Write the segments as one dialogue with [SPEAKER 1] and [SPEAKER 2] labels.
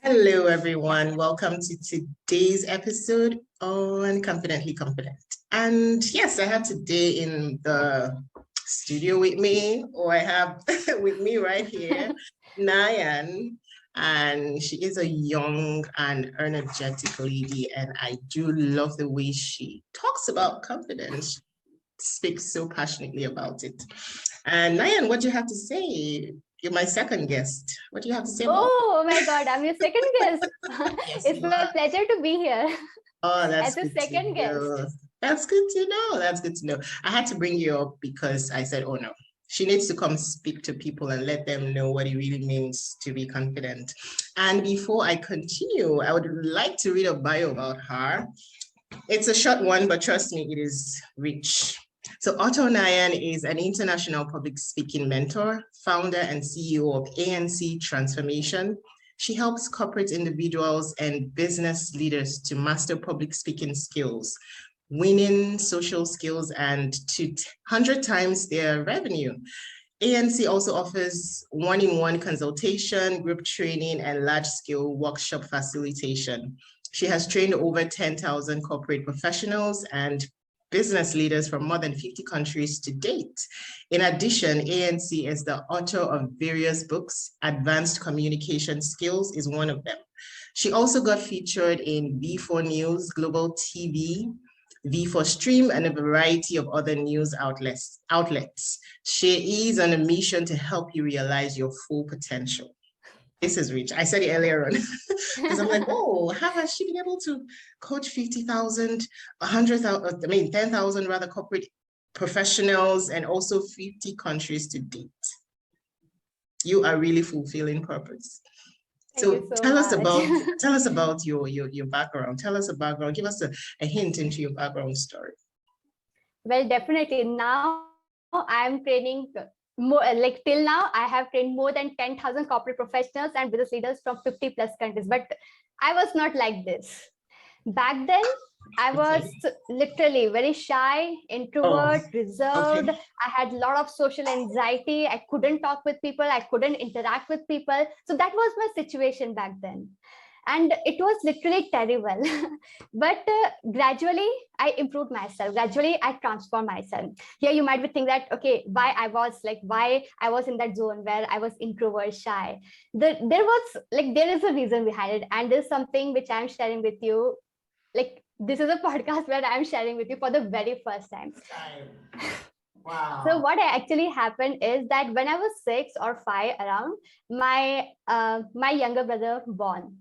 [SPEAKER 1] Hello, everyone. Welcome to today's episode on Confidently Confident. And yes, I have today in the studio with me, or I have with me right here, Nayan. And she is a young and energetic lady. And I do love the way she talks about confidence, speaks so passionately about it. And Nayan, what do you have to say? You're my second guest. What do you have to say about?
[SPEAKER 2] Oh my God, I'm your second guest.
[SPEAKER 1] Yes,
[SPEAKER 2] It's
[SPEAKER 1] you
[SPEAKER 2] my
[SPEAKER 1] are.
[SPEAKER 2] pleasure to be here
[SPEAKER 1] Oh, that's
[SPEAKER 2] as a
[SPEAKER 1] good to
[SPEAKER 2] second guest.
[SPEAKER 1] know. That's good to know. That's good to know. I had to bring you up because I said, oh no, she needs to come speak to people and let them know what it really means to be confident. And before I continue, I would like to read a bio about her. It's a short one, but trust me, it is rich. So Author Nayan is an international public speaking mentor, founder and CEO of ANC Transformation. She helps corporate individuals and business leaders to master public speaking skills, winning social skills, and to 100 times their revenue. ANC also offers one-on-one consultation, group training, and large-scale workshop facilitation. She has trained over 10,000 corporate professionals and business leaders from more than 50 countries to date. In addition, ANC is the author of various books. Advanced Communication Skills is one of them. She also got featured in V4 News, Global TV, V4 Stream, and a variety of other news outlets. She is on a mission to help you realize your full potential. This is rich. I said it earlier on because I'm like, oh, how has she been able to coach 50,000, 100,000, 10,000 rather corporate professionals and also 50 countries to date? You are really fulfilling purpose. So tell us about your background. Tell us a background. Give us a hint into your background story.
[SPEAKER 2] Well, definitely. Now I'm training more, like till now, I have trained more than 10,000 corporate professionals and business leaders from 50 plus countries. But I was not like this. Back then, I was literally very shy, introvert, reserved.
[SPEAKER 1] Okay.
[SPEAKER 2] I had a lot of social anxiety. I couldn't talk with people. I couldn't interact with people. So that was my situation back then. And it was literally terrible. But gradually, I improved myself. Gradually, I transformed myself. Here, you might be thinking that, okay, why I was in that zone where I was introvert, shy. There is a reason behind it. And there's something which I'm sharing with you. Like, this is a podcast where I'm sharing with you for the very first time.
[SPEAKER 1] Wow.
[SPEAKER 2] So what actually happened is that when I was 6 or 5 around, my younger brother born.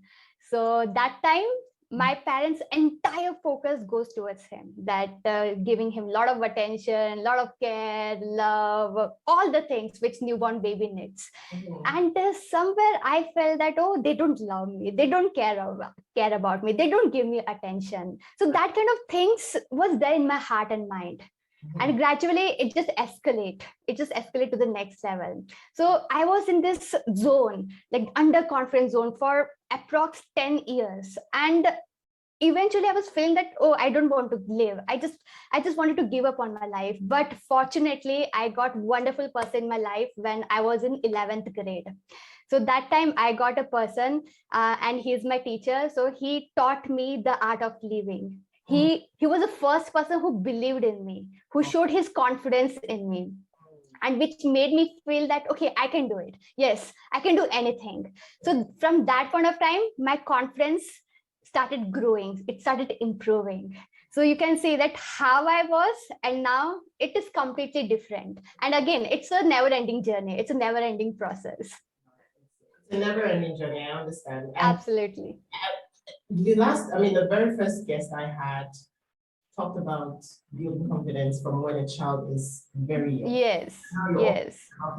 [SPEAKER 2] So that time, my parents' entire focus goes towards him, that giving him a lot of attention, a lot of care, love, all the things which newborn baby needs. And somewhere I felt that, oh, they don't love me. They don't care about me. They don't give me attention. So that kind of things was there in my heart and mind. And gradually it just escalate to the next level. So I was in this zone, like underconfidence zone, for approx 10 years. And eventually I was feeling that, oh, I don't want to live. I just wanted to give up on my life. But fortunately, I got wonderful person in my life when I was in 11th grade. So that time I got a person and he's my teacher. So he taught me the art of living. He was the first person who believed in me, who showed his confidence in me, and which made me feel that, okay, I can do it. Yes, I can do anything. So from that point of time, my confidence started growing. It started improving. So you can see that how I was, and now it is completely different. And again, it's a never-ending journey. It's a never-ending process.
[SPEAKER 1] It's a never-ending journey. I understand.
[SPEAKER 2] Absolutely.
[SPEAKER 1] The very first guest I had talked about building confidence from when a child is very young.
[SPEAKER 2] Yes.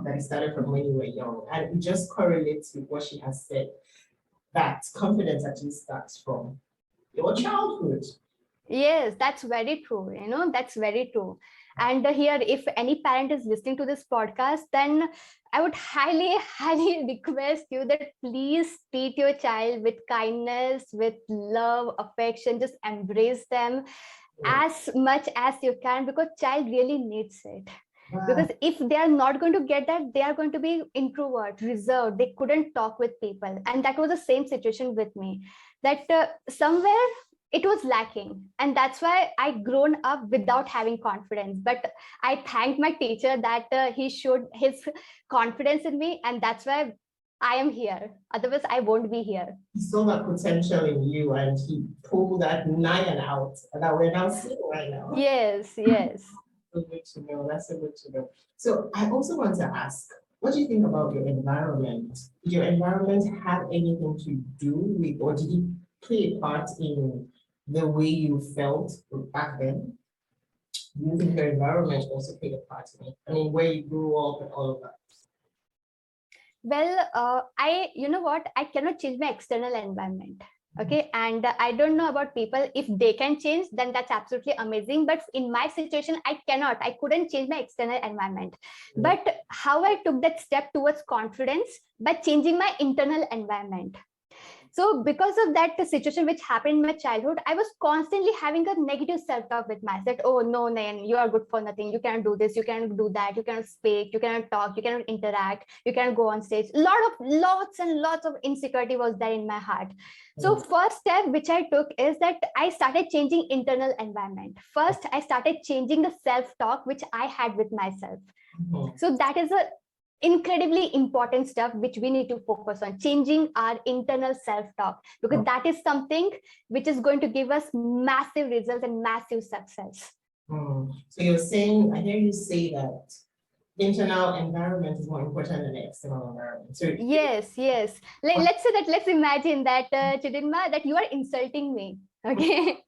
[SPEAKER 1] That it started from when you were young. And it just correlates with what she has said, that confidence actually starts from your childhood.
[SPEAKER 2] Yes, that's very true. That's very true. And here, if any parent is listening to this podcast, then I would highly, highly request you that please treat your child with kindness, with love, affection. Just embrace them as much as you can, because child really needs it. Because if they are not going to get that, they are going to be introvert, reserved. They couldn't talk with people. And that was the same situation with me, that somewhere it was lacking. And that's why I grown up without having confidence. But I thank my teacher that he showed his confidence in me. And that's why I am here. Otherwise, I won't be here.
[SPEAKER 1] He saw that potential in you and he pulled that Nayan out that we're now seeing right now.
[SPEAKER 2] Yes, yes.
[SPEAKER 1] So good to know. That's so good to know. So I also want to ask, what do you think about your environment? Did your environment have anything to do with, or did it play a part in the way you felt back then? Do you think your environment also played a part in it? I mean, where you grew up and all of that.
[SPEAKER 2] Well, you know what? I cannot change my external environment. Okay. And I don't know about people. If they can change, then that's absolutely amazing. But in my situation, I couldn't change my external environment. But how I took that step towards confidence by changing my internal environment. So because of that situation which happened in my childhood, I was constantly having a negative self-talk with myself that, oh no, Nayan, you are good for nothing. You cannot do this, you cannot do that, you cannot speak, you cannot talk, you cannot interact, you cannot go on stage. Lots and lots of insecurity was there in my heart. So first step which I took is that I started changing internal environment. First, I started changing the self-talk which I had with myself. So that is a incredibly important stuff which we need to focus on, changing our internal self-talk, because that is something which is going to give us massive results and massive success.
[SPEAKER 1] So you're saying, I hear you say that internal environment is more important than the external environment. So
[SPEAKER 2] yes. Let's say that, let's imagine that Chidinma, that you are insulting me. Okay.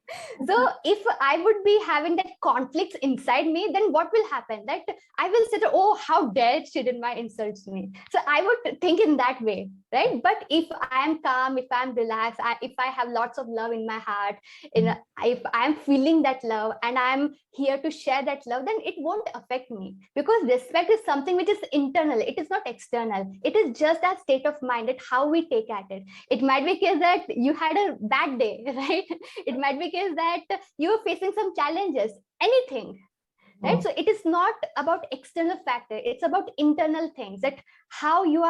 [SPEAKER 2] So if I would be having that conflicts inside me, then what will happen? That I will say, oh, how dare Chidinma insults me. So I would think in that way, right? But if I am calm, if I'm relaxed, if I have lots of love in my heart, if I'm feeling that love and I'm here to share that love, then it won't affect me, because respect is something which is internal. It is not external. It is just that state of mind, that how we take at it. It might be case that you had a bad day, right? It might be case that you're facing some challenges, anything, right? So it is not about external factor. It's about internal things, that how you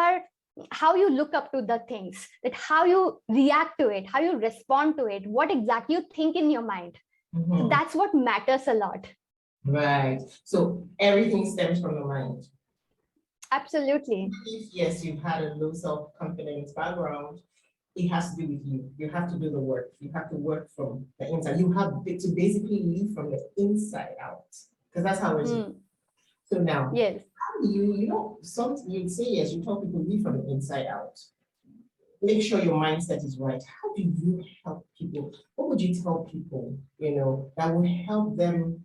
[SPEAKER 2] look up to the things, that how you react to it, how you respond to it, what exactly you think in your mind. So that's what matters a lot.
[SPEAKER 1] Right. So everything stems from the mind.
[SPEAKER 2] Absolutely.
[SPEAKER 1] If yes, you've had a low self-confidence background, it has to do with you. You have to do the work. You have to work from the inside. You have to basically lead from the inside out, because that's how it is. So now,
[SPEAKER 2] yes,
[SPEAKER 1] how do you you'd say yes, you tell people lead from the inside out. Make sure your mindset is right. How do you help people? What would you tell people, that will help them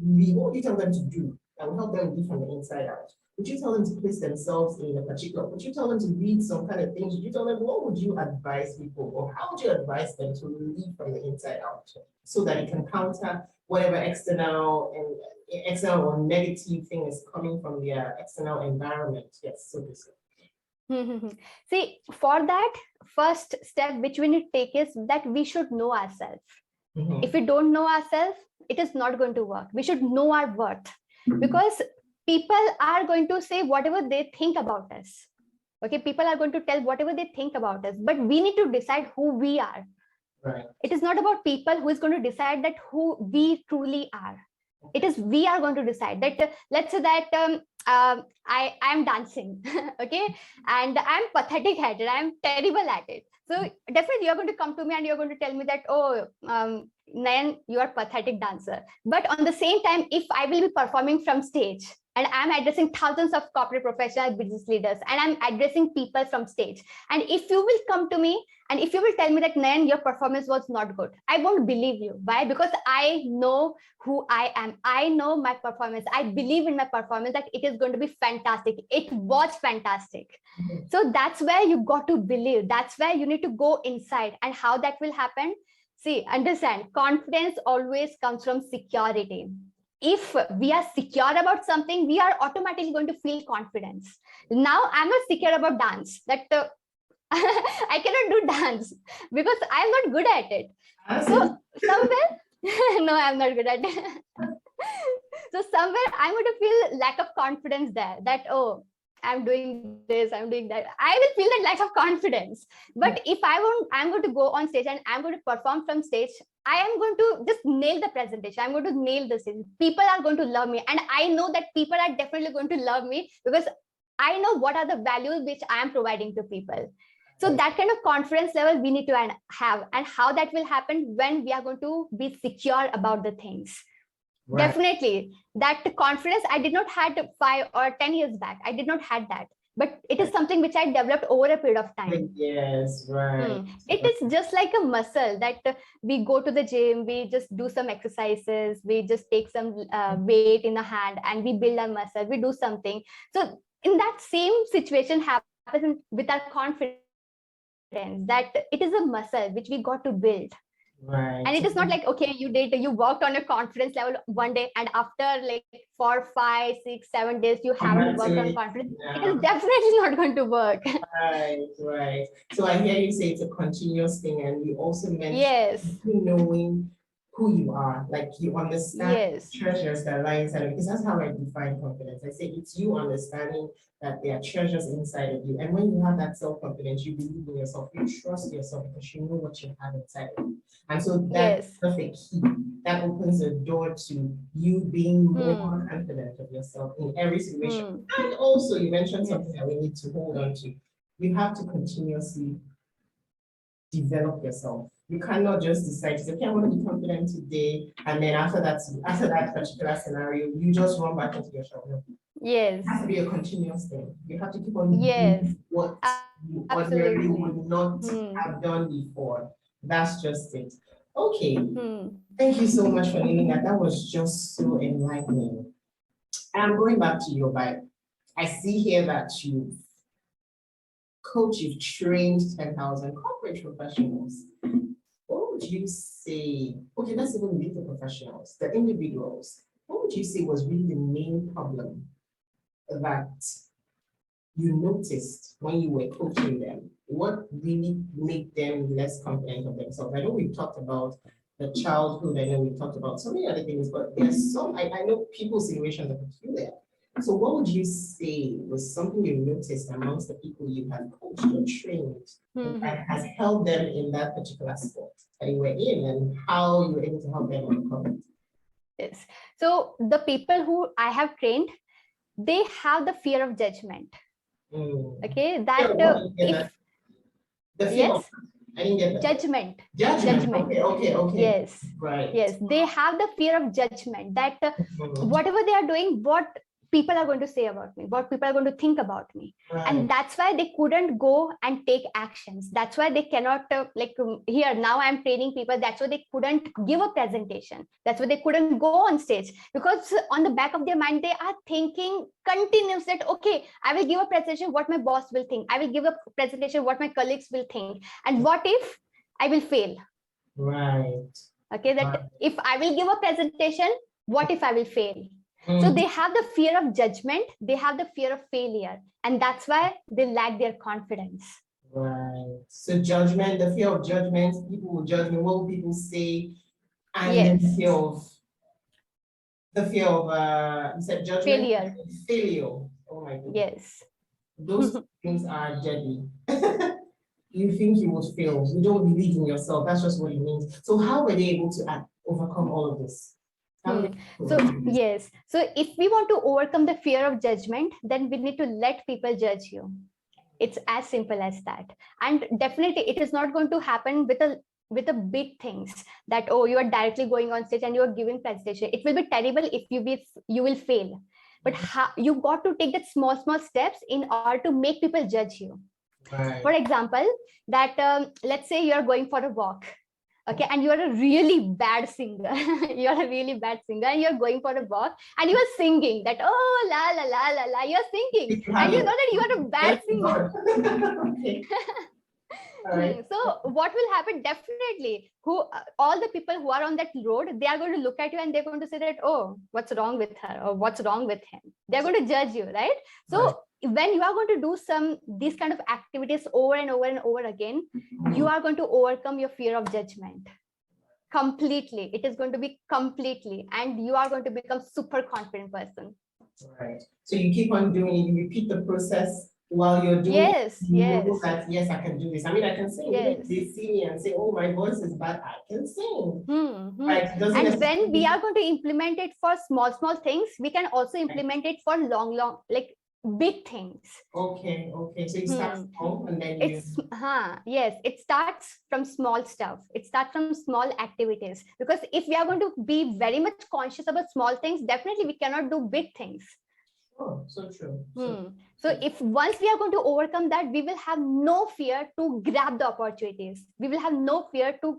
[SPEAKER 1] lead? What would you tell them to do that will help them lead from the inside out? Would you tell them to place themselves in a particular, would you tell them to read some kind of things? Would you tell them, what would you advise people, or how would you advise them to lead from the inside out so that it can counter whatever external or negative thing is coming from their external environment? Yes, so this.
[SPEAKER 2] See, for that, first step which we need to take is that we should know ourselves. If we don't know ourselves, it is not going to work. We should know our worth, because people are going to say whatever they think about us. Okay, people are going to tell whatever they think about us, but we need to decide who we are.
[SPEAKER 1] Right.
[SPEAKER 2] It is not about people who is going to decide that who we truly are. It is we are going to decide that. Let's say that I am dancing, okay, and I'm pathetic at it. I'm terrible at it. So definitely you're going to come to me and you're going to tell me that, oh, Nayan, you are a pathetic dancer. But on the same time, if I will be performing from stage and I'm addressing thousands of corporate professional business leaders and I'm addressing people from stage, and if you will come to me and if you will tell me that, Nayan, your performance was not good, I won't believe you. Why? Because I know who I am. I know my performance. I believe in my performance that it is going to be fantastic. It was fantastic. So that's where you got to believe. That's where you need to go inside. And how that will happen? See, understand, confidence always comes from security. If we are secure about something, we are automatically going to feel confidence. Now, I'm not secure about dance. That I cannot do dance because I'm not good at it. So somewhere, no, I'm not good at it. So somewhere I'm going to feel lack of confidence there, that, oh, I'm doing this, I'm doing that. I will feel that lack of confidence. But if I'm going to go on stage and I'm going to perform from stage, I am going to just nail the presentation. I'm going to nail the stage. People are going to love me. And I know that people are definitely going to love me because I know what are the values which I am providing to people. So that kind of confidence level we need to have. And how that will happen when we are going to be secure about the things. Right. Definitely. That confidence I did not had 5 or 10 years back. I did not had that. But it is something which I developed over a period of time.
[SPEAKER 1] Yes, right.
[SPEAKER 2] It is just like a muscle that we go to the gym, we just do some exercises, we just take some weight in the hand and we build our muscle, we do something. So in that same situation happens with our confidence, that it is a muscle which we got to build. Right. And it is not like, okay, you worked on your confidence level one day and after like 4, 5, 6, 7 days, you haven't worked on confidence. Yeah. It is definitely not going to work.
[SPEAKER 1] Right. So I hear you say it's a continuous thing, and you also mentioned,
[SPEAKER 2] yes,
[SPEAKER 1] knowing who you are, like you understand, yes, treasures that lie inside of you, because that's how I define confidence. I say it's you understanding that there are treasures inside of you. And when you have that self-confidence, you believe in yourself, you trust yourself because you know what you have inside of you. And so that's yes, the key. That opens the door to you being more confident of yourself in every situation. And also you mentioned something that we need to hold on to. You have to continuously develop yourself. You cannot just decide to say, okay, I want to be confident today, and then after that particular scenario, you just run back into your shell.
[SPEAKER 2] Yes.
[SPEAKER 1] It has to be a continuous thing. You have to keep on
[SPEAKER 2] doing
[SPEAKER 1] what you ordinarily would not have done before. That's just it. Okay. Thank you so much for naming that. That was just so enlightening. I'm going back to your bio. I see here that you've trained 10,000 corporate professionals. What would you say? Okay, let's even leave the professionals, the individuals. What would you say was really the main problem that you noticed when you were coaching them? What really made them less confident of themselves? I know we've talked about the childhood, I know we've talked about so many other things, but there's some, I know people's situations are peculiar. So what would you say was something you noticed amongst the people you have coached or trained that has helped them in that particular sport that you were in, and how you were able to help them overcome it?
[SPEAKER 2] Yes. So the people who I have trained, they have the fear of judgment. Okay, that if
[SPEAKER 1] the fear of, I didn't get that.
[SPEAKER 2] Judgment.
[SPEAKER 1] Okay.
[SPEAKER 2] Yes.
[SPEAKER 1] Right.
[SPEAKER 2] Yes, they have the fear of judgment, that whatever they are doing, what people are going to say about me, what people are going to think about me. Right. And that's why they couldn't go and take actions. That's why they cannot here now I'm training people. That's why they couldn't give a presentation. That's why they couldn't go on stage, because on the back of their mind, they are thinking continuously that, okay, I will give a presentation, what my boss will think. I will give a presentation, what my colleagues will think. And what if I will fail?
[SPEAKER 1] Right.
[SPEAKER 2] Okay, that if I will give a presentation, what if I will fail? So they have the fear of judgment, they have the fear of failure, and that's why they lack their confidence.
[SPEAKER 1] Right. So judgment, the fear of judgment, people will judge me, what will people say? And
[SPEAKER 2] yes,
[SPEAKER 1] the fear of you said judgment? Failure. Oh my goodness.
[SPEAKER 2] Yes.
[SPEAKER 1] Those things are deadly. You think you would fail. You don't believe in yourself. That's just what it means. So how were they able to overcome all of this?
[SPEAKER 2] So yes, so if we want to overcome the fear of judgment, then we need to let people judge you. It's as simple as that. And definitely it is not going to happen with the big things that, oh, you are directly going on stage and you are giving presentation. It will be terrible if you will fail. But you got to take that small steps in order to make people judge you. Right. For example, that let's say you are going for a walk. Okay, and you are a really bad singer. You are a really bad singer, and you are going for a walk, and you are singing that, oh, la la la la la. You are singing, and you know that you are a bad singer. Okay. Right. So what will happen? Definitely, all the people who are on that road, they are going to look at you and they're going to say that, oh, what's wrong with her, or what's wrong with him? They're going to judge you, right? So. Right. When you are going to do these kind of activities over and over and over again, you are going to overcome your fear of judgment completely. It is going to be completely, and you are going to become super confident person.
[SPEAKER 1] Right. So you keep on doing it, you repeat the process while you're doing
[SPEAKER 2] Yes,
[SPEAKER 1] it, you know
[SPEAKER 2] yes,
[SPEAKER 1] that, yes, I can do this. I mean, I can sing. Even if
[SPEAKER 2] yes.
[SPEAKER 1] they see me and say, oh, my voice is bad, I can sing.
[SPEAKER 2] Hmm.
[SPEAKER 1] Right. It doesn't
[SPEAKER 2] And when we
[SPEAKER 1] necessarily.
[SPEAKER 2] are going to implement it for small things, we can also implement it for long, like big things.
[SPEAKER 1] Okay, okay. So you start small and then you.
[SPEAKER 2] It's yes, it starts from small stuff. It starts from small activities, because if we are going to be very much conscious about small things, definitely we cannot do big things.
[SPEAKER 1] Oh, so true.
[SPEAKER 2] So if once we are going to overcome that, we will have no fear to grab the opportunities. We will have no fear to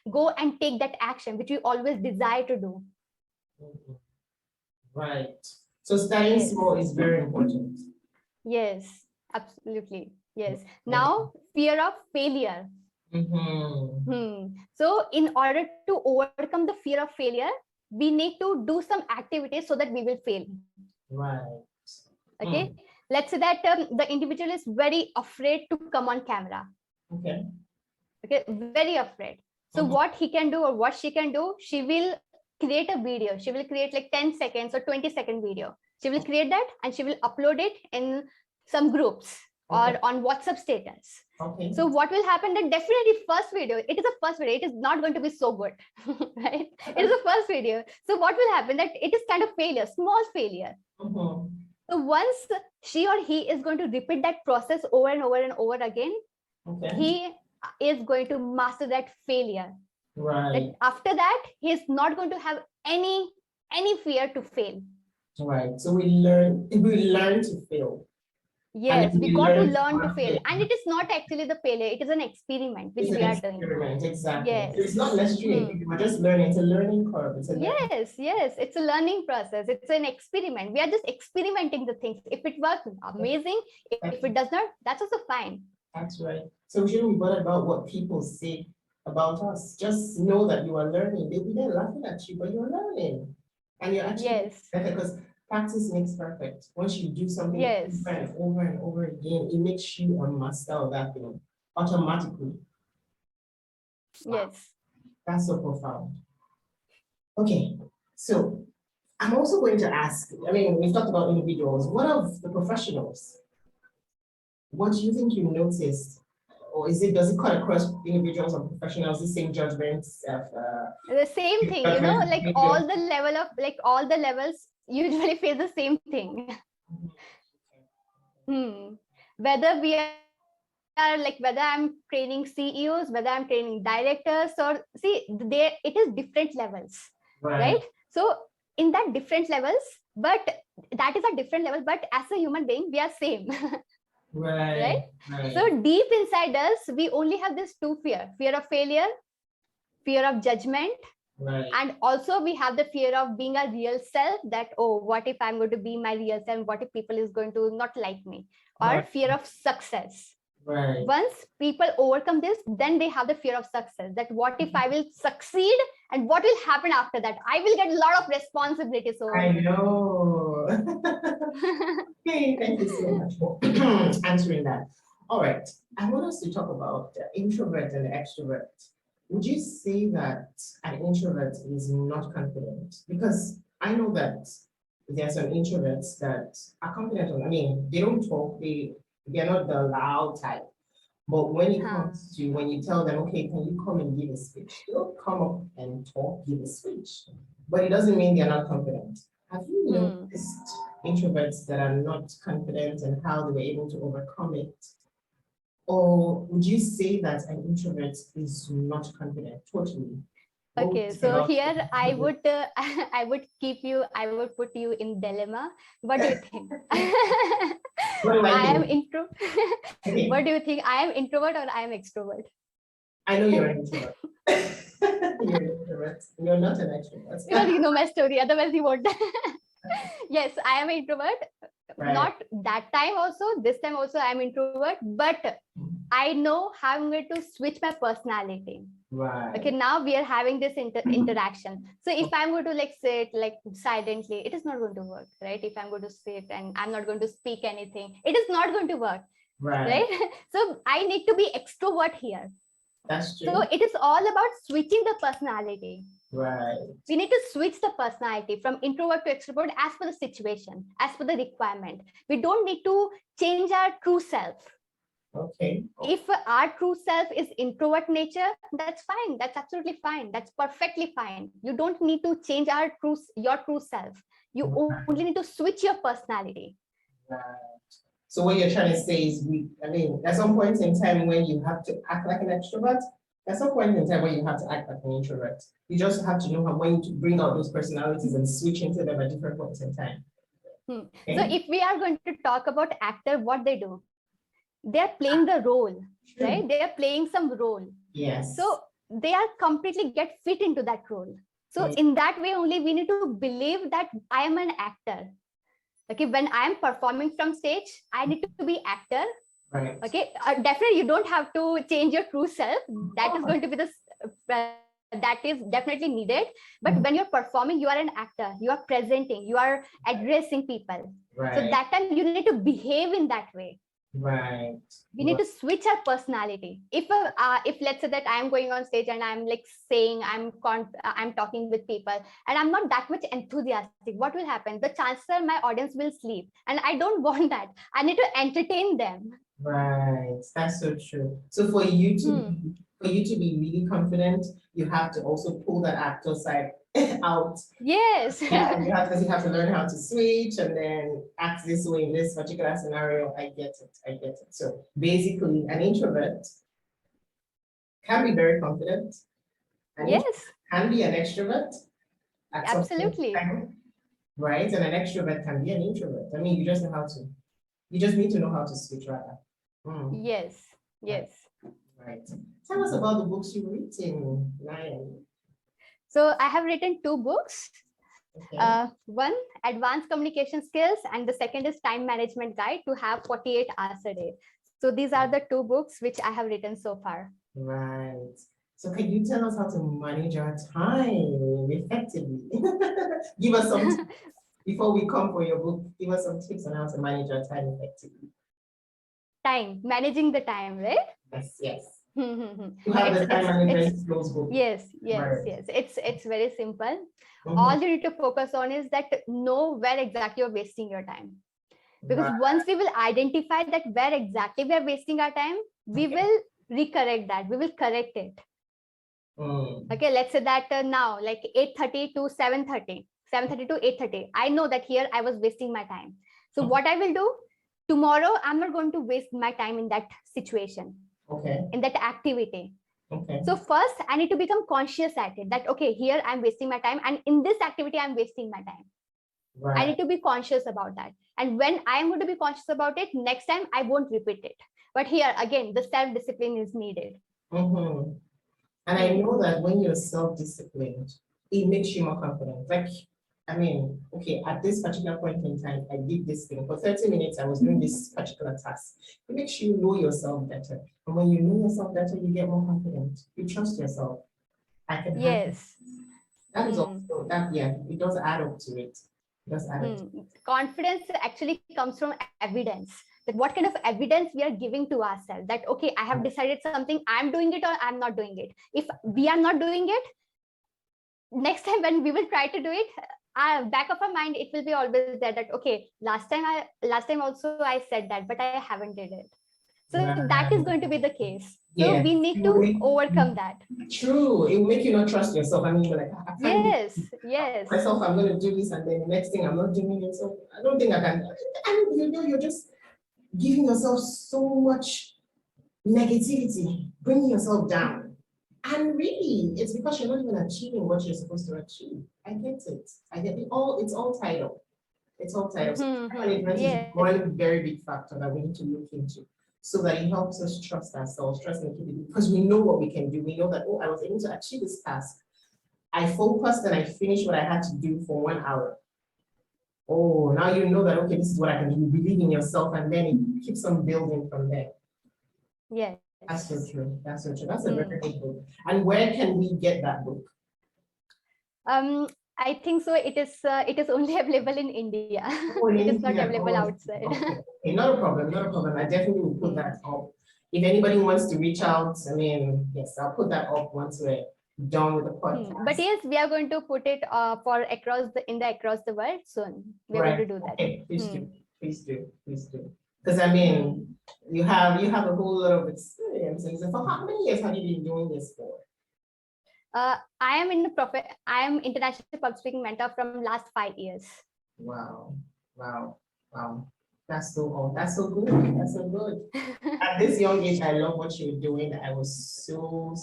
[SPEAKER 2] go and take that action, which we always desire to do.
[SPEAKER 1] Right. So starting
[SPEAKER 2] Yes.
[SPEAKER 1] small is very important.
[SPEAKER 2] Yes, absolutely. Yes. Now, fear of failure. So in order to overcome the fear of failure, we need to do some activities so that we will fail.
[SPEAKER 1] Right.
[SPEAKER 2] Okay. Let's say that the individual is very afraid to come on camera.
[SPEAKER 1] Okay.
[SPEAKER 2] Okay. Very afraid. So what he can do or what she can do, she will create a video. She will create like 10 seconds or 20-second video. She will create that and she will upload it in some groups or on WhatsApp status.
[SPEAKER 1] Okay.
[SPEAKER 2] So what will happen, that definitely first video, it is a first video, it is not going to be so good, right? It is a first video. So what will happen, that it is kind of failure, small failure. So once she or he is going to repeat that process over and over and over again, he is going to master that failure.
[SPEAKER 1] Right.
[SPEAKER 2] That after that, he is not going to have any fear to fail.
[SPEAKER 1] Right. So we learn to fail.
[SPEAKER 2] Yes, we got to learn to fail. And it is not actually the failure, it is an experiment which we are doing.
[SPEAKER 1] Exactly.
[SPEAKER 2] Yes.
[SPEAKER 1] So it's not necessarily we're just learning, it's a learning curve.
[SPEAKER 2] Yes, it's a learning process. It's an experiment. We are just experimenting the things. If it works, amazing. If it does not, that's also fine.
[SPEAKER 1] That's right. So we shouldn't be bothered about what people say about us. Just know that you are learning. Maybe they're laughing at you, but you're learning. And you're actually better, because practice makes perfect. Once you do something over and over again, it makes you a master of that thing automatically.
[SPEAKER 2] Yes.
[SPEAKER 1] That's so profound. Okay, so I'm also going to ask, I mean, we've talked about individuals. What of the professionals? What do you think you noticed? Or does it cut across individuals and professionals, the same judgments of
[SPEAKER 2] the same thing, you know, like all the levels usually face the same thing. Whether we are like, whether I'm training CEOs, whether I'm training directors, or see, it is different levels, right? So in that different levels, but that is a different level, but as a human being, we are same. Right? So deep inside us, we only have this two fear of failure, fear of judgment, and also we have the fear of being a real self, that, oh, what if I'm going to be my real self? What if people is going to not like me? Or fear of success. Once people overcome this, then they have the fear of success, that what if I will succeed and what will happen after that? I will get a lot of responsibilities. So
[SPEAKER 1] I know. Okay, thank you so much for answering that. All right, I want us to talk about the introvert and the extrovert. Would you say that an introvert is not confident? Because I know that there are some introverts that are confident. I mean, they don't talk, they're not the loud type. But when it comes to, when you tell them, okay, can you come and give a speech? They'll come up and talk, give a speech. But it doesn't mean they're not confident. Have you noticed introverts that are not confident and how they were able to overcome it? Or would you say that an introvert is not confident totally?
[SPEAKER 2] Okay, so here I would I would put you in dilemma. What do you think?
[SPEAKER 1] What do I
[SPEAKER 2] am intro. What do you think? I am introvert or I am extrovert?
[SPEAKER 1] I know you're an introvert. You're an introvert. You're not an extrovert.
[SPEAKER 2] Because you know my story, otherwise you won't. Yes, I am an introvert. Not that time also, this time also I am introvert, but I know how I'm going to switch my personality. Okay, now we are having this interaction. So if I'm going to like sit like silently, it is not going to work, right? If I'm going to sit and I'm not going to speak anything, it is not going to work, right? So I need to be extrovert here.
[SPEAKER 1] That's true.
[SPEAKER 2] So it is all about switching the personality.
[SPEAKER 1] Right.
[SPEAKER 2] We need to switch the personality from introvert to extrovert as per the situation, as per the requirement. We don't need to change our true self.
[SPEAKER 1] Okay.
[SPEAKER 2] If our true self is introvert nature, that's fine. That's absolutely fine. That's perfectly fine. You don't need to change your true self. You only need to switch your personality.
[SPEAKER 1] Right. So what you're trying to say is, at some point in time when you have to act like an extrovert, at some point in time when you have to act like an introvert, you just have to know when to bring out those personalities and switch into them at different points in time. Okay?
[SPEAKER 2] So if we are going to talk about actor, what they do, they're playing the role, right? They are playing some role.
[SPEAKER 1] Yes.
[SPEAKER 2] So they are completely get fit into that role. So in that way only, we need to believe that I am an actor. Okay, when I am performing from stage, I need to be actor.
[SPEAKER 1] Right.
[SPEAKER 2] Okay, definitely you don't have to change your true self. That is going to be that is definitely needed. But when you're performing, you are an actor. You are presenting. You are addressing people.
[SPEAKER 1] Right.
[SPEAKER 2] So that time you need to behave in that way.
[SPEAKER 1] Right.
[SPEAKER 2] We need to switch our personality. If let's say that I'm going on stage and I'm like saying I'm talking with people and I'm not that much enthusiastic, what will happen? The chances are my audience will sleep, and I don't want that. I need to entertain them.
[SPEAKER 1] Right. That's so true. So for you to be really confident, you have to also pull that actor side out.
[SPEAKER 2] Yes.
[SPEAKER 1] Yeah, you have to learn how to switch and then act this way in this particular scenario. I get it. So basically, an introvert can be very confident.
[SPEAKER 2] Yes.
[SPEAKER 1] Can be an extrovert.
[SPEAKER 2] Absolutely.
[SPEAKER 1] Right, and an extrovert can be an introvert. I mean, you just need to know how to switch rather.
[SPEAKER 2] Yes.
[SPEAKER 1] Right. Tell us about the books you've written, Nayan.
[SPEAKER 2] So I have written 2 books.
[SPEAKER 1] Okay.
[SPEAKER 2] One, Advanced Communication Skills, and the second is Time Management Guide to have 48 hours a day. So these are the 2 books which I have written so far.
[SPEAKER 1] Right. So can you tell us how to manage our time effectively? Give us some before we come for your book. Give us some tips on how to manage our time effectively.
[SPEAKER 2] Managing the time, right?
[SPEAKER 1] Yes. You have the time management skills book.
[SPEAKER 2] Yes. It's very simple. All you need to focus on is that know where exactly you're wasting your time. Because once we will identify that where exactly we are wasting our time, we will recorrect that. We will correct it. Okay, let's say that now like 8:30 to 7:30, 7:30 to 8:30. I know that here I was wasting my time. So what I will do tomorrow, I'm not going to waste my time in that situation. Okay. In that activity. Okay. So first I need to become conscious at it that, okay, here I'm wasting my time, and in this activity I'm wasting my time. Right. I need to be conscious about that. And when I'm going to be conscious about it, next time I won't repeat it. But here again, the self-discipline is needed.
[SPEAKER 1] And I know that when you're self-disciplined, it makes you more confident. Like, I mean, okay, at this particular point in time, I did this thing. For 30 minutes, I was doing this particular task. It makes you know yourself better. And when you know yourself better, you get more confident. You trust yourself. I can
[SPEAKER 2] yes.
[SPEAKER 1] That is also, that, yeah, it does add up to it.
[SPEAKER 2] Confidence actually comes from evidence. That what kind of evidence we are giving to ourselves, that okay, I have decided something, I'm doing it or I'm not doing it. If we are not doing it, next time when we will try to do it, back of our mind, it will be always there that okay, last time also I said that, but I haven't did it. So that is going to be the case. So we need to overcome that.
[SPEAKER 1] True. It will make you not trust yourself. I mean, you're like, I can't
[SPEAKER 2] yes.
[SPEAKER 1] myself, I'm going to do this, and then the next thing I'm not doing it. So I don't think I can. And you know, you're just giving yourself so much negativity, bringing yourself down. And really, it's because you're not even achieving what you're supposed to achieve. I get it. I get it. It's all tied up. It's all tied up. So management is one very big factor that we need to look into, so that it helps us trust ourselves, trust and keep it, because we know what we can do. We know that, oh, I was able to achieve this task. I focused and I finished what I had to do for 1 hour. Oh, now you know that, okay, this is what I can do. You believe in yourself, and then it keeps on building from there.
[SPEAKER 2] Yes.
[SPEAKER 1] That's so true. That's so true. That's a very good book. And where can we get that book?
[SPEAKER 2] I think so. It is only available in India. It is not available outside.
[SPEAKER 1] Okay. Not a problem. I definitely will put that up if anybody wants to reach out, I mean, yes, I'll put that up once we're done with the podcast.
[SPEAKER 2] But yes, we are going to put it for across the world soon. We are
[SPEAKER 1] Right.
[SPEAKER 2] going to do that.
[SPEAKER 1] Okay, please do, please do, please do. Because I mean, you have a whole lot of experience. And so for how many years have you been doing this for?
[SPEAKER 2] I am international public speaking mentor from last 5 years.
[SPEAKER 1] Wow, wow, wow. That's so old. That's so good. That's so good. At this young age, I love what you're doing. I was so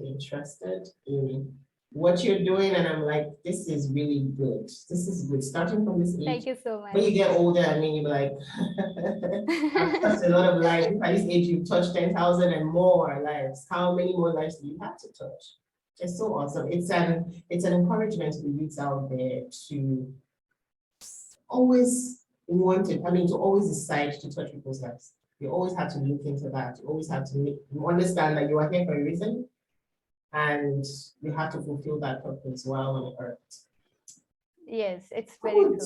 [SPEAKER 1] interested in what you're doing, and I'm like, this is really good. This is good. Starting from this age.
[SPEAKER 2] Thank you so much.
[SPEAKER 1] When you get older, I mean, you're like, I've touched a lot of lives. At this age, you've touched 10,000 and more lives. How many more lives do you have to touch? It's so awesome. It's an encouragement to the youths out there to always to always decide to touch people's lives. You always have to look into that. You always have to understand that you are here for a reason, and you have to fulfill that purpose while on earth.
[SPEAKER 2] Yes, it's very true.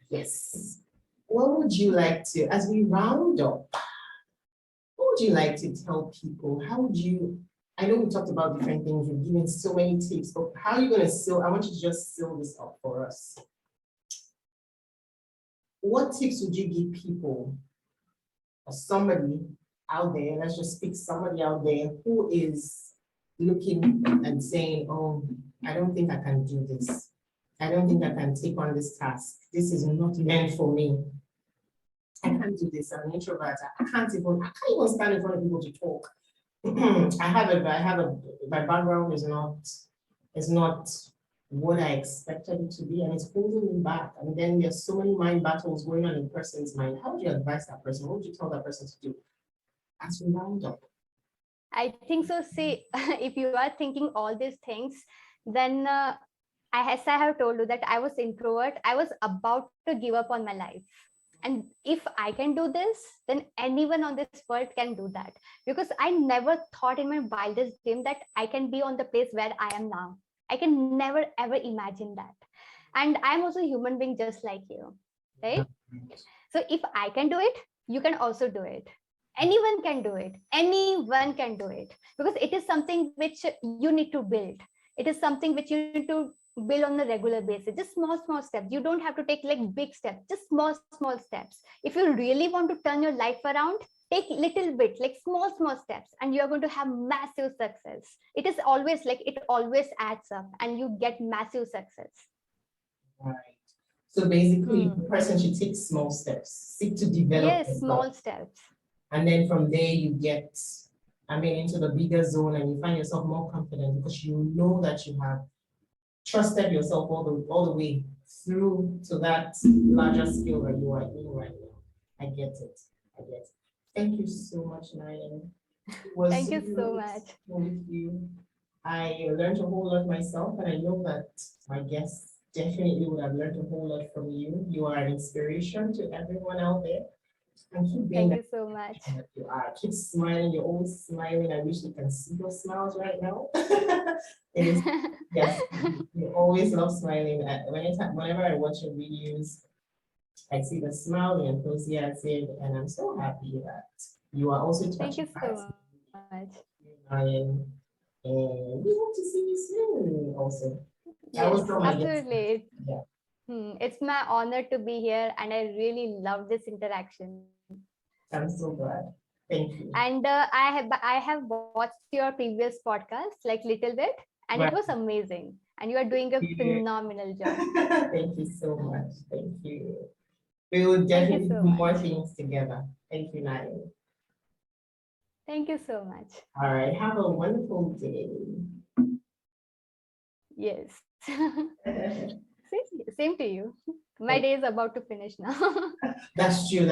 [SPEAKER 1] Yes. What would you like to, as we round up, what would you like to tell people? How would you, I know we talked about different things, you've given so many tips, but how are you going to seal, I want you to just seal this up for us. What tips would you give people or somebody out there, let's just pick somebody out there who is looking and saying, oh, I don't think I can do this. I don't think I can take on this task. This is not meant for me. I can't do this. I'm an introvert. I can't even stand in front of people to talk. My background is not what I expected it to be, and it's holding me back. And then there's so many mind battles going on in a person's mind. How would you advise that person? What would you tell that person to do? As we round up.
[SPEAKER 2] I think so. See, if you are thinking all these things, then as I have told you that I was introvert, I was about to give up on my life. And if I can do this, then anyone on this world can do that. Because I never thought in my wildest dream that I can be on the place where I am now. I can never ever imagine that. And I'm also a human being just like you, right? So if I can do it, you can also do it. Anyone can do it. Anyone can do it. Because it is something which you need to build. It is something which you need to build on a regular basis. Just small steps. You don't have to take like big steps, just small steps. If you really want to turn your life around, take little bit, like small steps, and you're going to have massive success. It is always like, it always adds up and you get massive success.
[SPEAKER 1] Right. So basically, the person should take small steps, seek to develop.
[SPEAKER 2] Yes, small steps.
[SPEAKER 1] And then from there you get, into the bigger zone, and you find yourself more confident because you know that you have trusted yourself all the way through to that larger scale that you are in right now. I get it. Thank you so much, Nayan.
[SPEAKER 2] Thank you so much.
[SPEAKER 1] With you. I learned a whole lot myself, and I know that my guests definitely would have learned a whole lot from you. You are an inspiration to everyone out there. And keep being
[SPEAKER 2] Thank you so much.
[SPEAKER 1] You are. Keep smiling. You're always smiling. I wish you can see your smiles right now. Yes, you always love smiling. Whenever I watch your videos, I see the smile, the enthusiasm, and I'm so happy that you are also touching.
[SPEAKER 2] Thank you so much.
[SPEAKER 1] And we hope to see you soon also.
[SPEAKER 2] Yes, absolutely. It's my honor to be here, and I really love this interaction.
[SPEAKER 1] I'm so glad. Thank you.
[SPEAKER 2] And I have watched your previous podcast, like little bit, and it was amazing. And you are doing a phenomenal job.
[SPEAKER 1] Thank you so much. Thank you. We will definitely do more things together. Thank you, Nadia.
[SPEAKER 2] Thank you so much.
[SPEAKER 1] All right. Have a wonderful day.
[SPEAKER 2] Yes. Same to you. My day is about to finish now.
[SPEAKER 1] That's true.